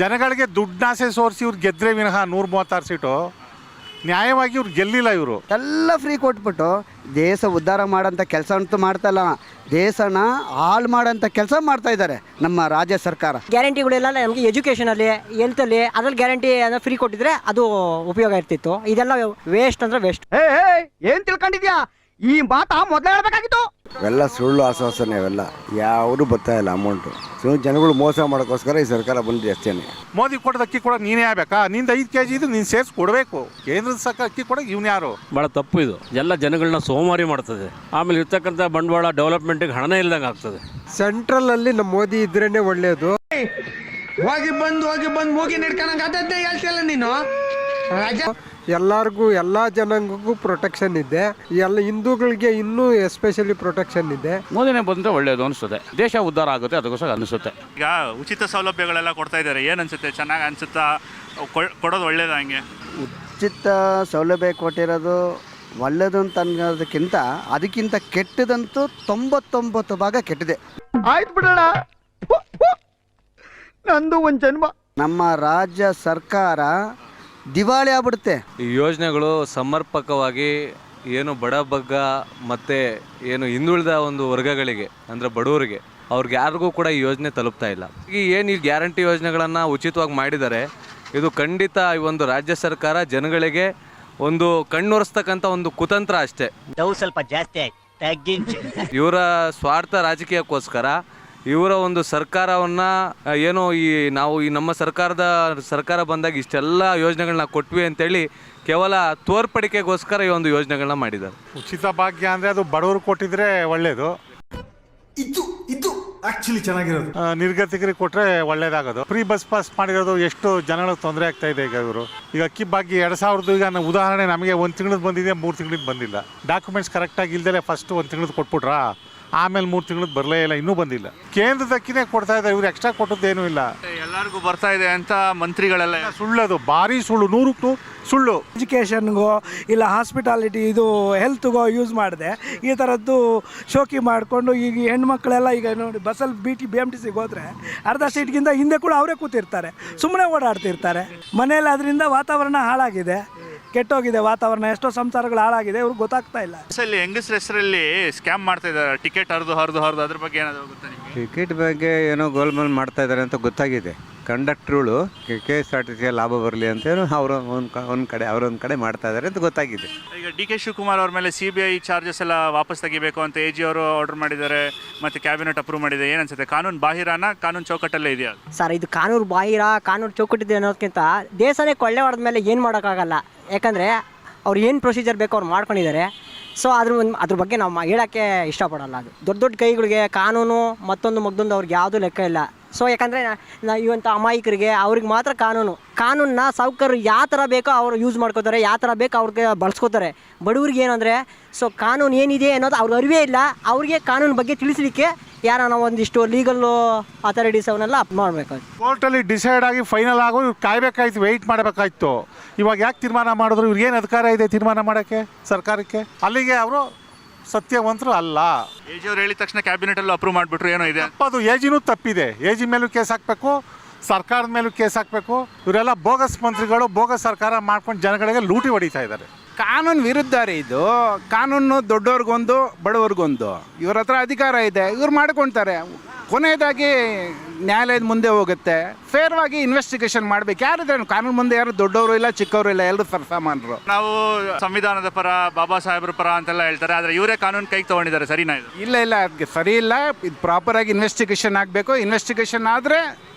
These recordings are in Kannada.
ಜನಗಳಿಗೆ ದುಡ್ಡಾಸೆ ಸೋರಿಸಿ ಇವ್ರು ಗೆದ್ದರೆ ವಿನಃ 136 ಸೀಟು ನ್ಯಾಯವಾಗಿ ಇವ್ರು ಗೆಲ್ಲಿಲ್ಲ. ಇವರು ಎಲ್ಲ ಫ್ರೀ ಕೊಟ್ಬಿಟ್ಟು ದೇಶ ಉದ್ಧಾರ ಮಾಡೋಂಥ ಕೆಲಸ ಅಂತೂ ಮಾಡ್ತಾಯಿಲ್ಲ, ದೇಶನ ಹಾಳು ಮಾಡೋಂಥ ಕೆಲಸ ಮಾಡ್ತಾ ಇದ್ದಾರೆ ನಮ್ಮ ರಾಜ್ಯ ಸರ್ಕಾರ. ಗ್ಯಾರಂಟಿಗಳೆಲ್ಲ ನಮಗೆ ಎಜುಕೇಷನಲ್ಲಿ, ಹೆಲ್ತಲ್ಲಿ ಅದ್ರಲ್ಲಿ ಗ್ಯಾರಂಟಿ ಅಂದರೆ ಫ್ರೀ ಕೊಟ್ಟಿದ್ರೆ ಅದು ಉಪಯೋಗ ಇರ್ತಿತ್ತು. ಇದೆಲ್ಲ ವೇಸ್ಟ್ ಅಂದರೆ ವೇಸ್ಟ್. ಏನು ತಿಳ್ಕೊಂಡಿದ್ಯಾ? ಈ ಮಾತಾ ಮೊದಲೇ ಹೇಳ್ಬೇಕಾಗಿತ್ತು. ಇವೆಲ್ಲ ಸುಳ್ಳು ಆಶ್ವಾಸನೆ, ಅವೆಲ್ಲ ಯಾವುದು ಬರ್ತಾ ಇಲ್ಲ ಅಮೌಂಟು. ಜನಗಳು ಮೋಸ ಮಾಡೋಕ್ಕೋಸ್ಕರ ಈ ಸರ್ಕಾರ ಬಂದಿದೆ ಅಷ್ಟೇ. ಮೋದಿ ಕೊಡೋದು ಅಕ್ಕಿ ಕೊಡೋಕೆ ನೀನೇ ಆಗ್ಬೇಕಾ? ನಿಂದು 5 kg ಇದು ನೀನು ಸೇರಿಸಿ ಕೊಡಬೇಕು. ಕೇಂದ್ರದ ಸರ್ಕಾರ ಅಕ್ಕಿ ಕೊಡೋಕೆ ಇವ್ನು ಯಾರು? ಭಾಳ ತಪ್ಪು ಇದು. ಎಲ್ಲ ಜನಗಳನ್ನ ಸೋಮಾರಿ ಮಾಡ್ತದೆ. ಆಮೇಲೆ ಇರ್ತಕ್ಕಂಥ ಬಂಡವಾಳ ಡೆವಲಪ್ಮೆಂಟ್ಗೆ ಹಣನೇ ಇಲ್ದಂಗೆ ಆಗ್ತದೆ. ಸೆಂಟ್ರಲ್ ಅಲ್ಲಿ ನಮ್ಮ ಮೋದಿ ಇದ್ರೇನೆ ಒಳ್ಳೇದು. ಹೋಗಿ ಬಂದು ಮೂಗಿ ನಿಡ್ಕೊಂಡಂಗೆ ಅದನ್ನೇ ಹೇಳ್ತಿಲ್ಲ ನೀನು. ಎಲ್ಲರಿಗೂ ಎಲ್ಲ ಜನಾಂಗಕ್ಕೂ ಪ್ರೊಟೆಕ್ಷನ್ ಇದೆ, ಎಲ್ಲ ಹಿಂದೂಗಳಿಗೆ ಇನ್ನೂ ಎಸ್ಪೆಷಲಿ ಪ್ರೊಟೆಕ್ಷನ್ ಇದೆ. ಮೋದಿನೇ ಬಂದರೆ ಒಳ್ಳೇದು ಅನಿಸುತ್ತೆ, ದೇಶ ಉದ್ಧಾರ ಆಗುತ್ತೆ, ಅದಕ್ಕೋಸ್ಕರ ಅನಿಸುತ್ತೆ. ಈಗ ಉಚಿತ ಸೌಲಭ್ಯಗಳೆಲ್ಲ ಕೊಡ್ತಾ ಇದ್ದಾರೆ, ಏನು ಅನ್ಸುತ್ತೆ? ಚೆನ್ನಾಗಿ ಅನ್ಸುತ್ತಾ? ಕೊಡೋದು ಒಳ್ಳೇದ? ಹಂಗೆ ಉಚಿತ ಸೌಲಭ್ಯ ಕೊಟ್ಟಿರೋದು ಒಳ್ಳೇದು ಅಂತ ಅನ್ನೋದಕ್ಕಿಂತ ಅದಕ್ಕಿಂತ ಕೆಟ್ಟದಂತೂ 99 ಭಾಗ ಕೆಟ್ಟಿದೆ. ಆಯ್ತು ಬಿಡೋಣ, ನಂದು ಒಂದು ಜನ್ಮ. ನಮ್ಮ ರಾಜ್ಯ ಸರ್ಕಾರ ದಿವಾಳಿ ಆಗ್ಬಿಡುತ್ತೆ. ಈ ಯೋಜನೆಗಳು ಸಮರ್ಪಕವಾಗಿ ಏನು ಬಡಬಗ್ಗ ಮತ್ತು ಏನು ಹಿಂದುಳಿದ ಒಂದು ವರ್ಗಗಳಿಗೆ ಅಂದರೆ ಬಡವರಿಗೆ ಅವ್ರಿಗೆ ಯಾರಿಗೂ ಕೂಡ ಈ ಯೋಜನೆ ತಲುಪ್ತಾ ಇಲ್ಲ. ಏನು ಈ ಗ್ಯಾರಂಟಿ ಯೋಜನೆಗಳನ್ನು ಉಚಿತವಾಗಿ ಮಾಡಿದ್ದಾರೆ, ಇದು ಖಂಡಿತ ಈ ಒಂದು ರಾಜ್ಯ ಸರ್ಕಾರ ಜನಗಳಿಗೆ ಒಂದು ಕಣ್ಣೊರೆಸ್ತಕ್ಕಂಥ ಒಂದು ಕುತಂತ್ರ ಅಷ್ಟೇ. ಸ್ವಲ್ಪ ಜಾಸ್ತಿ ಆಯ್ತು. ಇವರ ಸ್ವಾರ್ಥ ರಾಜಕೀಯಕ್ಕೋಸ್ಕರ ಇವರ ಒಂದು ಸರ್ಕಾರವನ್ನು ಏನೋ ನಾವು ನಮ್ಮ ಸರ್ಕಾರ ಬಂದಾಗ ಇಷ್ಟೆಲ್ಲ ಯೋಜನೆಗಳನ್ನ ಕೊಟ್ವಿ ಅಂತೇಳಿ ಕೇವಲ ತೋರ್ಪಡಿಕೆಗೋಸ್ಕರ ಈ ಒಂದು ಯೋಜನೆಗಳನ್ನ ಮಾಡಿದ್ದಾರೆ. ಉಚಿತ ಭಾಗ್ಯ ಅಂದರೆ ಅದು ಬಡವರು ಕೊಟ್ಟಿದ್ರೆ ಒಳ್ಳೇದು. ಇದು ಆಕ್ಚುಲಿ ಚೆನ್ನಾಗಿರೋದು. ನಿರ್ಗತಿಕರಿಗೆ ಕೊಟ್ಟರೆ ಒಳ್ಳೇದಾಗೋದು. ಫ್ರೀ ಬಸ್ ಪಾಸ್ ಮಾಡಿರೋದು ಎಷ್ಟು ಜನಗಳಿಗೆ ತೊಂದರೆ ಆಗ್ತಾ ಇದೆ. ಈಗ ಅಕ್ಕಿ ಭಾಗ್ಯ 2000 ಈಗ ಉದಾಹರಣೆ ನಮಗೆ 1 ತಿಂಗಳದ್ದು ಬಂದಿದೆ, 3 ತಿಂಗಳದ್ದು ಬಂದಿಲ್ಲ. ಡಾಕ್ಯುಮೆಂಟ್ಸ್ ಕರೆಕ್ಟಾಗಿ ಇಲ್ದಲೆ ಫಸ್ಟ್ 1 ತಿಂಗಳದ್ದು ಕೊಟ್ಬಿಟ್ರಾ, ಆಮೇಲೆ 3 ತಿಂಗಳದ್ದು ಬರಲೇ ಇಲ್ಲ, ಇನ್ನೂ ಬಂದಿಲ್ಲ. ಕೇಂದ್ರದ ಅಕ್ಕಿನೇ ಕೊಡ್ತಾ ಇದ್ದಾರೆ, ಇವ್ರು ಎಕ್ಸ್ಟ್ರಾ ಕೊಟ್ಟದ್ದೇನೂ ಇಲ್ಲ. ಎಲ್ಲರಿಗೂ ಬರ್ತಾ ಇದೆ ಅಂತ ಮಂತ್ರಿಗಳೆಲ್ಲ ಸುಳ್ಳದು, ಭಾರಿ ಸುಳ್ಳು, 100ಕ್ಕೂ ಸುಳ್ಳು. ಎಜುಕೇಷನ್ಗೋ ಇಲ್ಲ ಹಾಸ್ಪಿಟಾಲಿಟಿ ಇದು ಹೆಲ್ತ್ಗೋ ಯೂಸ್ ಮಾಡಿದೆ ಈ ಥರದ್ದು ಶೋಕಿ ಮಾಡಿಕೊಂಡು ಈಗ ಹೆಣ್ಮಕ್ಳೆಲ್ಲ ಈಗ ನೋಡಿ ಬಸ್ಸಲ್ಲಿ BMTCಗೆ ಹೋದರೆ ಅರ್ಧ ಸೀಟ್ಗಿಂತ ಹಿಂದೆ ಕೂಡ ಅವರೇ ಕೂತಿರ್ತಾರೆ, ಸುಮ್ಮನೆ ಓಡಾಡ್ತಿರ್ತಾರೆ. ಮನೇಲಿ ಅದರಿಂದ ವಾತಾವರಣ ಹಾಳಾಗಿದೆ, ಕೆಟ್ಟೋಗಿದೆ ವಾತಾವರಣ, ಎಷ್ಟೋ ಸಂಸಾರಗಳು ಹಾಳಾಗಿದೆ, ಇವ್ರಿಗೆ ಗೊತ್ತಾಗ್ತಾ ಇಲ್ಲ. ಹೆಂಗಸ್ರ ಹೆಸರಲ್ಲಿ ಸ್ಕ್ಯಾಮ್ ಮಾಡ್ತಾ ಇದ್ದಾರೆ, ಟಿಕೆಟ್ ಹರಿದು ಅದ್ರ ಬಗ್ಗೆ ಏನಾದರೂ ಗೊತ್ತಾ ನಿಮಗೆ? ಟಿಕೆಟ್ ಬಗ್ಗೆ ಏನೋ ಗೋಲ್ಮಾಲ್ ಮಾಡ್ತಾ ಇದ್ದಾರೆ ಅಂತ ಗೊತ್ತಾಗಿದೆ. ಕಂಡಕ್ಟ್ರುಗಳು KSRTC ಲಾಭ ಬರಲಿ ಅಂತ ಅವರು ಒಂದು ಕಡೆ ಮಾಡ್ತಾ ಇದ್ದಾರೆ ಅಂತ ಗೊತ್ತಾಗಿದೆ. ಈಗ DK ಶಿವಕುಮಾರ್ ಅವ್ರ ಮೇಲೆ CBI ಚಾರ್ಜಸ್ ಎಲ್ಲ ವಾಪಸ್ ತೆಗಿಬೇಕು ಅಂತ AG ಅವರು ಆರ್ಡರ್ ಮಾಡಿದ್ದಾರೆ, ಮತ್ತು ಕ್ಯಾಬಿನೆಟ್ ಅಪ್ರೂವ್ ಮಾಡಿದೆ. ಏನನ್ಸುತ್ತೆ? ಕಾನೂನು ಬಾಹಿರನ ಕಾನೂನು ಚೌಕಟ್ಟಲ್ಲೇ ಇದೆಯಾ ಸರ್? ಇದು ಕಾನೂನು ಬಾಹಿರ, ಕಾನೂನು ಚೌಕಟ್ಟಿದೆ ಅನ್ನೋದಕ್ಕಿಂತ ದೇಶನೇ ಕೊಳ್ಳೆ ಹೊಡೆದ ಮೇಲೆ ಏನು ಮಾಡೋಕ್ಕಾಗಲ್ಲ. ಯಾಕಂದರೆ ಅವ್ರು ಏನು ಪ್ರೊಸೀಜರ್ ಬೇಕೋ ಅವ್ರು ಮಾಡ್ಕೊಂಡಿದ್ದಾರೆ. ಸೊ ಅದ್ರ ಬಗ್ಗೆ ನಾವು ಹೇಳೋಕ್ಕೆ ಇಷ್ಟಪಡಲ್ಲ. ಅದು ದೊಡ್ಡ ಕೈಗಳಿಗೆ ಕಾನೂನು ಮತ್ತೊಂದು ಅವ್ರಿಗೆ ಯಾವುದೂ ಲೆಕ್ಕ ಇಲ್ಲ. ಸೊ ಯಾಕಂದರೆ ಇವಂಥ ಅಮಾಯಕರಿಗೆ ಅವ್ರಿಗೆ ಮಾತ್ರ ಕಾನೂನನ್ನ ಸಾಹುಕಾರರು ಯಾವ ಥರ ಬೇಕೋ ಅವ್ರು ಯೂಸ್ ಮಾಡ್ಕೋತಾರೆ, ಯಾವ ಥರ ಬೇಕೋ ಅವ್ರಿಗೆ ಬಳಸ್ಕೋತಾರೆ. ಬಡವ್ರಿಗೆ ಏನಂದರೆ ಸೊ ಕಾನೂನು ಏನಿದೆ ಅನ್ನೋದು ಅವ್ರಿಗೆ ಅರಿವೇ ಇಲ್ಲ. ಅವ್ರಿಗೆ ಕಾನೂನು ಬಗ್ಗೆ ತಿಳಿಸಲಿಕ್ಕೆ ಯಾರನ್ನ ಒಂದಿಷ್ಟು ಲೀಗಲ್ ಅಥಾರಿಟೀಸ್ ಅವನ್ನೆಲ್ಲ ಅಪ್ ಮಾಡಬೇಕು. ಕೋರ್ಟಲ್ಲಿ ಡಿಸೈಡ್ ಆಗಿ ಫೈನಲ್ ಆಗೋ ಇವ್ರು ಕಾಯ್ಬೇಕಾಯ್ತು, ವೆಯ್ಟ್ ಮಾಡಬೇಕಾಯ್ತು. ಇವಾಗ ಯಾಕೆ ತೀರ್ಮಾನ ಮಾಡಿದ್ರು? ಇವ್ರಿಗೇನು ಅಧಿಕಾರ ಇದೆ ತೀರ್ಮಾನ ಮಾಡೋಕ್ಕೆ ಸರ್ಕಾರಕ್ಕೆ? ಅಲ್ಲಿಗೆ ಅವರು ಸತ್ಯವಂತರು ಅಲ್ಲ. AG ಅವ್ರು ಹೇಳಿದ ತಕ್ಷಣ ಕ್ಯಾಬಿನೆಟಲ್ಲೂ ಅಪ್ರೂವ್ ಮಾಡಿಬಿಟ್ರು, ಏನೋ ಇದೆ ಅದು. AGನೂ ತಪ್ಪಿದೆ, AG ಮೇಲೂ ಕೇಸ್ ಹಾಕಬೇಕು, ಸರ್ಕಾರದ ಮೇಲೂ ಕೇಸ್ ಹಾಕಬೇಕು. ಇವರೆಲ್ಲ ಬೋಗಸ್ ಮಂತ್ರಿಗಳು, ಬೋಗಸ್ ಸರ್ಕಾರ ಮಾಡ್ಕೊಂಡು ಜನಗಳಿಗೆ ಲೂಟಿ ಹೊಡಿತಾ ಇದ್ದಾರೆ. ಕಾನೂನು ವಿರುದ್ಧ ರೀ ಇದು. ಕಾನೂನು ದೊಡ್ಡವ್ರಿಗೊಂದು ಬಡವ್ರಿಗೊಂದು. ಇವ್ರ ಹತ್ರ ಅಧಿಕಾರ ಇದೆ, ಇವ್ರು ಮಾಡ್ಕೊಳ್ತಾರೆ. ಕೊನೆಯದಾಗಿ ನ್ಯಾಯಾಲಯದ ಮುಂದೆ ಹೋಗುತ್ತೆ. ಫೇರ್ವಾಗಿ ಇನ್ವೆಸ್ಟಿಗೇಷನ್ ಮಾಡ್ಬೇಕು. ಯಾರಿದ್ರೆ ಕಾನೂನು ಮುಂದೆ ಯಾರು ದೊಡ್ಡವರು ಇಲ್ಲ ಚಿಕ್ಕವರು ಇಲ್ಲ, ಎಲ್ಲರೂ ಸರ್ಸಾಮಾನ್ರು. ನಾವು ಸಂವಿಧಾನದ ಪರ, ಬಾಬಾ ಸಾಹೇಬ್ರ ಪರ ಅಂತೆಲ್ಲ ಹೇಳ್ತಾರೆ, ಆದರೆ ಇವರೇ ಕಾನೂನು ಕೈಗೆ ತೊಗೊಂಡಿದ್ದಾರೆ. ಸರಿನಾ ಇದು? ಇಲ್ಲ ಅದಕ್ಕೆ ಸರಿ ಇಲ್ಲ. ಇದು ಪ್ರಾಪರಾಗಿ ಇನ್ವೆಸ್ಟಿಗೇಷನ್ ಆಗಬೇಕು. ಇನ್ವೆಸ್ಟಿಗೇಷನ್ ಆದರೆ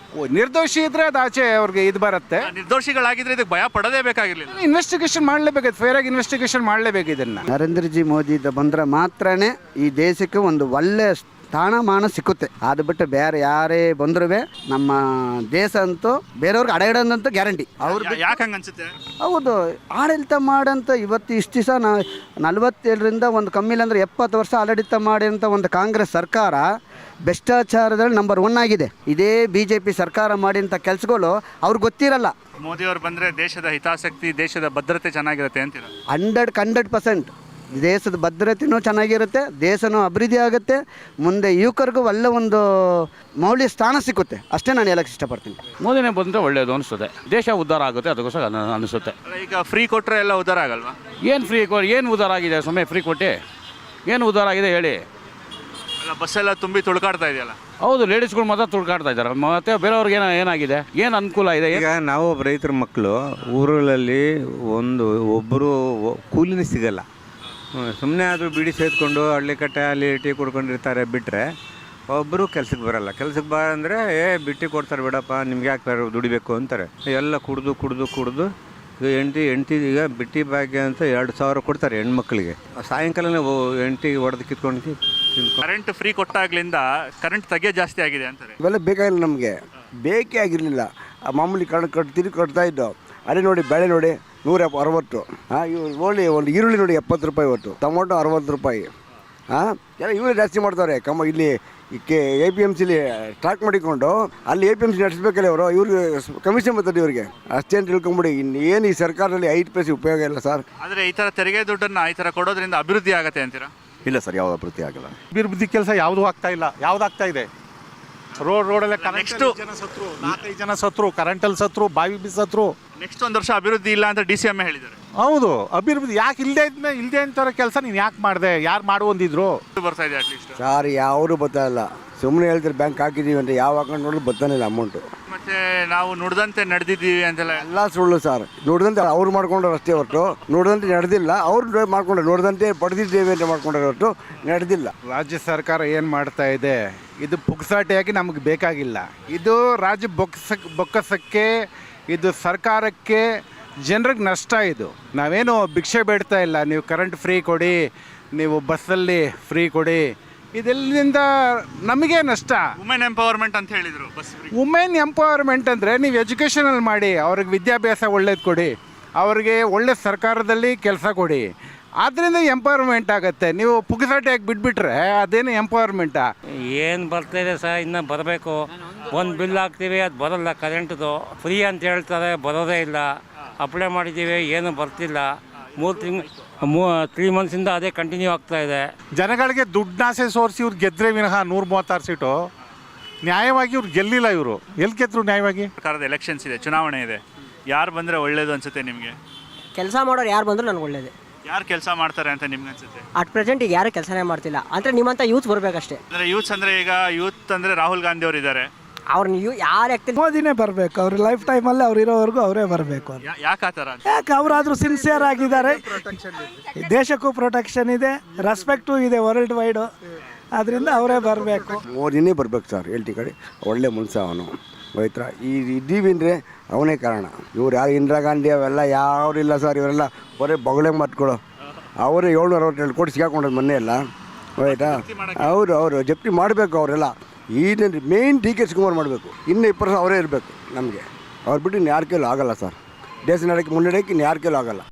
ನಿರ್ದೋಷಿ ಇದ್ರೆ ಅದು ಆಚೆ ಅವ್ರಿಗೆ ಇದು ಬರುತ್ತೆ. ನಿರ್ದೋಷಿಗಳಾಗಿದ್ರೆ ಇದಕ್ಕೆ ಭಯ ಪಡೋದೇ ಬೇಕಾಗಿರಲಿಲ್ಲ. ಇನ್ವೆಸ್ಟಿಗೇಷನ್ ಮಾಡಲೇಬೇಕು, ಫೇರಾಗಿ ಇನ್ವೆಸ್ಟಿಗೇಷನ್ ಮಾಡಲೇಬೇಕು. ಇದನ್ನು ನರೇಂದ್ರ ಜಿ ಮೋದಿ ಬಂದರೆ ಮಾತ್ರನೇ ಈ ದೇಶಕ್ಕೆ ಒಂದು ಒಳ್ಳೆ ಸ್ಥಾನಮಾನ ಸಿಕ್ಕುತ್ತೆ. ಅದು ಬಿಟ್ಟು ಬೇರೆ ಯಾರೇ ಬಂದ್ರೂ ನಮ್ಮ ದೇಶ ಅಂತೂ ಬೇರೆಯವ್ರಿಗೆ ಅಡೆಗಡಂತೂ ಗ್ಯಾರಂಟಿ. ಅವ್ರು ಯಾಕೆ ಹಂಗೆ ಅನ್ಸುತ್ತೆ? ಹೌದು, ಆಡಳಿತ ಮಾಡಂತ ಇಷ್ಟು ದಿವಸ 47ರಿಂದ ಒಂದು ಕಮ್ಮಿಲ್ಲ ಅಂದರೆ 70 ವರ್ಷ ಆಡಳಿತ ಮಾಡಿದಂಥ ಒಂದು ಕಾಂಗ್ರೆಸ್ ಸರ್ಕಾರ ಭ್ರಷ್ಟಾಚಾರದಲ್ಲಿ ನಂಬರ್ 1 ಆಗಿದೆ. ಇದೇ BJP ಸರ್ಕಾರ ಮಾಡಿದಂಥ ಕೆಲಸಗಳು ಅವ್ರಿಗೆ ಗೊತ್ತಿರಲ್ಲ. ಮೋದಿ ಅವ್ರು ಬಂದರೆ ದೇಶದ ಹಿತಾಸಕ್ತಿ, ದೇಶದ ಭದ್ರತೆ ಚೆನ್ನಾಗಿರುತ್ತೆ ಅಂತೀರ? 100% ದೇಶದ ಭದ್ರತೆಯೂ ಚೆನ್ನಾಗಿರುತ್ತೆ, ದೇಶನೂ ಅಭಿವೃದ್ಧಿ ಆಗುತ್ತೆ, ಮುಂದೆ ಯುವಕರಿಗೂ ಒಳ್ಳೆ ಒಂದು ಮೌಲ್ಯ ಸ್ಥಾನ ಸಿಕ್ಕುತ್ತೆ. ಅಷ್ಟೇ ನಾನು ಹೇಳಕ್ಕೆ ಇಷ್ಟಪಡ್ತೀನಿ. ಮೋದಿನೇ ಬಂದರೆ ಒಳ್ಳೆಯದು ಅನಿಸುತ್ತೆ, ದೇಶ ಉದ್ಧಾರ ಆಗುತ್ತೆ, ಅದಕ್ಕೋಸ್ಕರ ಅನಿಸುತ್ತೆ. ಈಗ ಫ್ರೀ ಕೊಟ್ಟರೆ ಎಲ್ಲ ಉದ್ಧಾರ ಆಗಲ್ವಾ? ಏನು ಫ್ರೀ ಏನು ಉದ್ಧಾರ ಆಗಿದೆ? ಸಮಯ ಫ್ರೀ ಕೊಟ್ಟು ಏನು ಉದ್ಧಾರ ಆಗಿದೆ ಹೇಳಿ? ಅಲ್ಲ, ಬಸ್ಸೆಲ್ಲ ತುಂಬಿ ತುಳ್ಕಾಡ್ತಾ ಇದೆಯಲ್ಲ. ಹೌದು, ಲೇಡೀಸ್ಗಳು ಮಾತ್ರ ತುಳ್ಕಾಡ್ತಾ ಇದ್ದಾರೆ, ಮತ್ತು ಬೇರೆಯವ್ರಿಗೆ ಏನಾಗಿದೆ, ಏನು ಅನುಕೂಲ ಇದೆ? ಈಗ ನಾವು ರೈತರ ಮಕ್ಕಳು ಊರಲ್ಲಿ ಒಬ್ಬರು ಕೂಲಿನೇ ಸಿಗಲ್ಲ. ಸುಮ್ಮನೆ ಆದರೂ ಬಿಡಿ ಸೇದ್ಕೊಂಡು ಹಳ್ಳಿ ಕಟ್ಟೆ ಅಲ್ಲಿ ಟೀ ಕುಡ್ಕೊಂಡಿರ್ತಾರೆ ಬಿಟ್ಟರೆ ಒಬ್ಬರು ಕೆಲ್ಸಕ್ಕೆ ಬರಲ್ಲ. ಕೆಲ್ಸಕ್ಕೆ ಅಂದರೆ ಬಿಟ್ಟು ಕೊಡ್ತಾರೆ, ಬಿಡಪ್ಪ ನಿಮ್ಗೆ ಯಾಕೆ ದುಡಿಬೇಕು ಅಂತಾರೆ. ಎಲ್ಲ ಕುಡ್ದು ಈಗ ಹೆಂಡ್ತಿ ಈಗ ಬಿಟ್ಟಿ ಭಾಗ್ಯ ಅಂತ 2,000 ಕೊಡ್ತಾರೆ ಹೆಣ್ಮಕ್ಳಿಗೆ. ಸಾಯಂಕಾಲನೇ ಹೆಂಡ್ತಿಗೆ ಹೊಡೆದು ಕಿತ್ಕೊಂಡು ಕರೆಂಟ್ ಫ್ರೀ ಕೊಟ್ಟಾಗ್ಲಿಂದ ಕರೆಂಟ್ ತೆಗೆ ಜಾಸ್ತಿ ಆಗಿದೆ ಅಂತಾರೆ. ಇವೆಲ್ಲ ಬೇಕಾಗಿಲ್ಲ, ನಮಗೆ ಬೇಕೇ ಆಗಿರಲಿಲ್ಲ. ಮಾಮೂಲಿ ತಿರುಗಿ ಕೊಡ್ತಾ ಇದ್ದು. ಅದೇ ನೋಡಿ ಬೆಳೆ ನೋಡಿ 160. ಓಲಿ ಒಂದು ಈರುಳ್ಳಿ ನೋಡಿ 70 ರೂಪಾಯಿ ಇವತ್ತು, ಟೊಮೊಟೊ 60 ರೂಪಾಯಿ. ಎಲ್ಲ ಇವರೇ ಜಾಸ್ತಿ ಮಾಡ್ತಾರೆ. ಇಲ್ಲಿ APMC ಸ್ಟಾಕ್ ಮಾಡಿಕೊಂಡು ಅಲ್ಲಿ APMC ನಡೆಸಬೇಕಲ್ಲ ಇವ್ರಿಗೆ ಕಮಿಷನ್ ಬರ್ತದೆ ಇವ್ರಿಗೆ. ಅಷ್ಟೇನು ತಿಳ್ಕೊಂಬಿಡಿ. ಇನ್ನೇನು ಈ ಸರ್ಕಾರದಲ್ಲಿ 5 ಪೈಸೆ ಉಪಯೋಗ ಇಲ್ಲ ಸರ್. ಆದರೆ ಈ ಥರ ತೆರಿಗೆ ದುಡ್ಡನ್ನು ಈ ಥರ ಕೊಡೋದ್ರಿಂದ ಅಭಿವೃದ್ಧಿ ಆಗತ್ತೆ ಅಂತೀರಾ? ಇಲ್ಲ ಸರ್, ಯಾವ ಅಭಿವೃದ್ಧಿ ಆಗಲ್ಲ. ಅಭಿವೃದ್ಧಿ ಕೆಲಸ ಯಾವುದೂ ಆಗ್ತಾ ಇಲ್ಲ. ಯಾವುದಾಗ್ತಾ ಇದೆ? ರೋಡಲ್ಲೇ ನೆಕ್ಸ್ಟ್ 4-5 ಜನ ಸತ್ರು, ಕರೆಂಟಲ್ಲಿ ಸತ್ರು, ಬಾವಿ ಬಿ ಸತ್ರು. ನೆಕ್ಸ್ಟ್ 1 ವರ್ಷ ಅಭಿವೃದ್ಧಿ ಇಲ್ಲ ಅಂತ DCM ಹೇಳಿದ್ದಾರೆ. ಹೌದು, ಅಭಿವೃದ್ಧಿ ಯಾಕೆ ಇಲ್ಲದೆ ಅಂತಾರ ಕೆಲಸ ನೀನು ಯಾಕೆ ಮಾಡಿದೆ? ಯಾರು ಮಾಡುವಂದಿದ್ರು ಬರ್ತಾ ಇದೆ ಅಟ್ಲೀಸ್ಟ್. ಸರ್ ಯಾರು ಬರ್ತಾ ಇಲ್ಲ, ಸುಮ್ಮನೆ ಹೇಳ್ತಾರೆ ಬ್ಯಾಂಕ್ ಹಾಕಿದ್ದೀವಿ ಅಂತ. ಯಾವ ಅಕೌಂಟ್ ನೋಡಿದ್ರು ಬರ್ತಾನೆ ಇಲ್ಲ ಅಮೌಂಟು. ಮತ್ತೆ ನಾವು ನುಡ್ದಂತೆ ನಡೆದಿದ್ದೀವಿ ಅಂತೆಲ್ಲ ಎಲ್ಲ ಸುಳ್ಳು ಸರ್. ನೋಡಿದಂತೆ ಅವ್ರು ಮಾಡ್ಕೊಂಡ್ರು ಅಷ್ಟೇ ಹೊರತು ನೋಡಿದಂತೆ ನಡೆದಿಲ್ಲ. ಅವ್ರು ಮಾಡ್ಕೊಂಡ್ರು ನೋಡಿದಂತೆ ಪಡೆದಿದ್ದೇವೆ ಅಂತ ಮಾಡ್ಕೊಂಡ್ರೆ ಹೊರತು ನಡೆದಿಲ್ಲ. ರಾಜ್ಯ ಸರ್ಕಾರ ಏನು ಮಾಡ್ತಾ ಇದೆ ಇದು ಪುಕ್ಸಾಟಿಯಾಗಿ ನಮಗೆ ಬೇಕಾಗಿಲ್ಲ. ಇದು ರಾಜ್ಯ ಬೊಕ್ಕಸಕ್ಕೆ, ಇದು ಸರ್ಕಾರಕ್ಕೆ, ಜನರಿಗೆ ನಷ್ಟ. ಇದು ನಾವೇನು ಭಿಕ್ಷೆ ಬೇಡ್ತಾ ಇಲ್ಲ. ನೀವು ಕರೆಂಟ್ ಫ್ರೀ ಕೊಡಿ, ನೀವು ಬಸ್ಸಲ್ಲಿ ಫ್ರೀ ಕೊಡಿ, ಇದೆಲ್ಲಿಂದ ನಮಗೆ ನಷ್ಟ. ವುಮೆನ್ ಎಂಪವರ್ಮೆಂಟ್ ಅಂತ ಹೇಳಿದರು. ಬಸ್ ವುಮೆನ್ ಎಂಪವರ್ಮೆಂಟ್ ಅಂದರೆ ನೀವು ಎಜುಕೇಷನಲ್ಲಿ ಮಾಡಿ, ಅವ್ರಿಗೆ ವಿದ್ಯಾಭ್ಯಾಸ ಒಳ್ಳೇದು ಕೊಡಿ, ಅವ್ರಿಗೆ ಒಳ್ಳೆ ಸರ್ಕಾರದಲ್ಲಿ ಕೆಲಸ ಕೊಡಿ, ಆದ್ದರಿಂದ ಎಂಪವರ್ಮೆಂಟ್ ಆಗುತ್ತೆ. ನೀವು ಪುಕ್ಸಾಟಿಯಾಗಿ ಬಿಟ್ಬಿಟ್ರೆ ಅದೇನು ಎಂಪವರ್ಮೆಂಟಾ? ಏನು ಬರ್ತಾಯಿದೆ ಸರ್, ಇನ್ನೂ ಬರಬೇಕು. ಒಂದು ಬಿಲ್ ಹಾಕ್ತೀವಿ, ಅದು ಬರೋಲ್ಲ. ಕರೆಂಟ್ದು ಫ್ರೀ ಅಂತ ಹೇಳ್ತಾರೆ, ಬರೋದೇ ಇಲ್ಲ. ಅಪ್ಲೈ ಮಾಡಿದ್ದೀವಿ, ಏನು ಬರ್ತಿಲ್ಲ. 3 ಮಂತ್ಸಿಂದ ಅದೇ ಕಂಟಿನ್ಯೂ ಆಗ್ತಾ ಇದೆ. ಜನಗಳಿಗೆ ದುಡ್ಡಾಸೆ ಸೋರಿಸಿ ಇವ್ರು ಗೆದ್ದರೆ ವಿನಃ 136 ಸೀಟು ನ್ಯಾಯವಾಗಿ ಇವ್ರು ಗೆಲ್ಲಿಲ್ಲ. ಇವರು ಎಲ್ಲಿ ಗೆದ್ರು ನ್ಯಾಯವಾಗಿ? ಸರ್ಕಾರದ ಎಲೆಕ್ಷನ್ಸ್ ಇದೆ, ಚುನಾವಣೆ ಇದೆ. ಯಾರು ಬಂದರೆ ಒಳ್ಳೇದು ಅನ್ಸುತ್ತೆ ನಿಮಗೆ? ಕೆಲಸ ಮಾಡೋರು ಯಾರು ಬಂದರೂ ನನಗೆ ಒಳ್ಳೇದು. ಯಾರು ಕೆಲಸ ಮಾಡ್ತಾರೆ ಅಂತ ನಿಮ್ಗೆ ಅನ್ಸುತ್ತೆ? ಅಟ್ ಪ್ರೆಸೆಂಟ್ ಈಗ ಯಾರು ಕೆಲಸನೇ ಮಾಡ್ತಿಲ್ಲ. ಅಂದರೆ ನಿಮ್ಮಂಥ ಯೂತ್ ಬರಬೇಕಷ್ಟೇ. ಅಂದರೆ ಯೂತ್ಸ್ ಅಂದರೆ ಈಗ ಯೂತ್ ಅಂದರೆ ರಾಹುಲ್ ಗಾಂಧಿ ಅವರು ಇದ್ದಾರೆ. ಅವ್ರನ್ನ ಯಾರು ಆಗ್ತಿಲ್ಲ, ಮೋದಿನೇ ಬರಬೇಕು. ಅವ್ರ ಲೈಫ್ ಟೈಮಲ್ಲಿ ಅವ್ರು ಇರೋವರೆಗೂ ಅವರೇ ಬರಬೇಕು. ಯಾಕೆ ಆ ಥರ? ಯಾಕೆ ಅವರಾದರೂ ಸಿನ್ಸಿಯರ್ ಆಗಿದ್ದಾರೆ, ದೇಶಕ್ಕೂ ಪ್ರೊಟೆಕ್ಷನ್ ಇದೆ, ರೆಸ್ಪೆಕ್ಟು ಇದೆ ವರ್ಲ್ಡ್ ವೈಡು. ಅದರಿಂದ ಅವರೇ ಬರಬೇಕು. ಮೋದಿನೇ ಬರ್ಬೇಕು ಸರ್. ಹೇಳ್ತಿ ಕಡೆ ಒಳ್ಳೆ ಮನುಷ್ಯ ಅವನು. ಹೋಯ್ತಾ ಇದ್ದೀವಿ ಅಂದರೆ ಅವನೇ ಕಾರಣ. ಇವ್ರು ಯಾರು ಇಂದಿರಾ ಗಾಂಧಿ ಅವೆಲ್ಲ ಯಾರಿಲ್ಲ ಸರ್. ಇವರೆಲ್ಲ ಬರೀ ಬೊಗಳೆ ಮಾತುಗಳು. ಅವರೇ 762 ಕೋಟಿ ಸಿಗಾಕೊಂಡದ್ದು ಮೊನ್ನೆ ಎಲ್ಲ. ಹೋಯ್ತಾ ಅವರು ಜಪ್ತಿ ಮಾಡಬೇಕು. ಅವರೆಲ್ಲ ಈಗಿನ ಮೇನ್ DK ಶಿವಕುಮಾರ್ ಮಾಡಬೇಕು. ಇನ್ನು 20% ಅವರೇ ಇರಬೇಕು ನಮಗೆ. ಅವ್ರು ಬಿಟ್ಟು ಇನ್ನು ಯಾರ ಕೈಲೂ ಆಗಲ್ಲ ಸರ್. ದೇಶ ಮುನ್ನಡೆಯೋಕ್ಕೆ ಇನ್ನು ಯಾರ ಕೈಲೂ ಆಗಲ್ಲ.